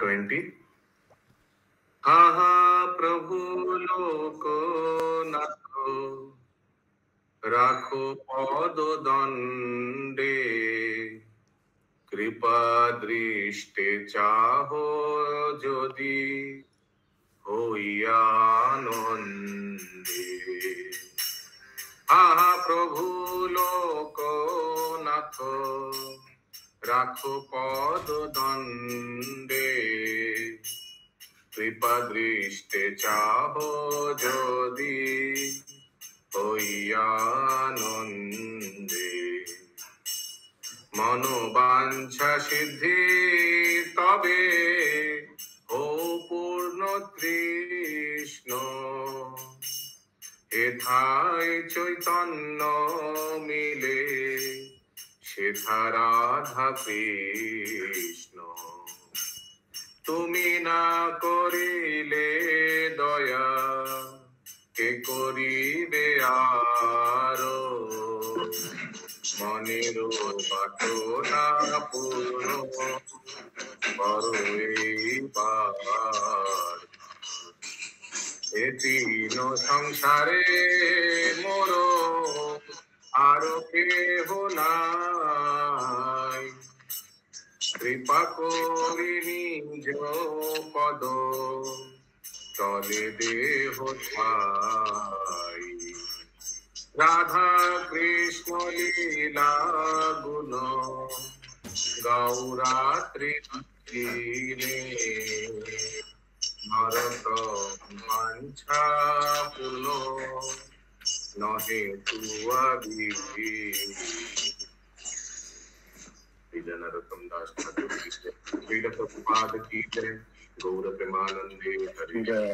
20. हा हा प्रभु लोकनाथ রাখো পদ দণ্ডে কৃপা দৃষ্টে চাহ যদি হইয়া আনন্দে। আহা প্রভু লোকনাথ রাখো পদ দণ্ডে কৃপা দৃষ্টে চাহ যদি হইয়া আনন্দে। মনোবাঞ্ছা সিদ্ধি তবে ও পূর্ণ তৃষ্ণ এথায় চৈতন্য মিলে সেথা রাধা কৃষ্ণ। তুমি না করিলে দয়া কে করিবে আরো মনের বাসনা পূর্ণ করো এইবার। এ তিন সংসারে মোর আরো কেহ নাই, কৃপা করি নিজ পদ চলে দেহ ঠাই। রাধা কৃষ্ণ লীলা গুণ গৌরাত্রি ভরত বাঞ্ছা পূর্ণ নহে তুয়া বিধি। नरोत्तम दास ठाकुर की जय। श्रील प्रभुपाद की जय। गौर प्रेमानंदे हरि जय।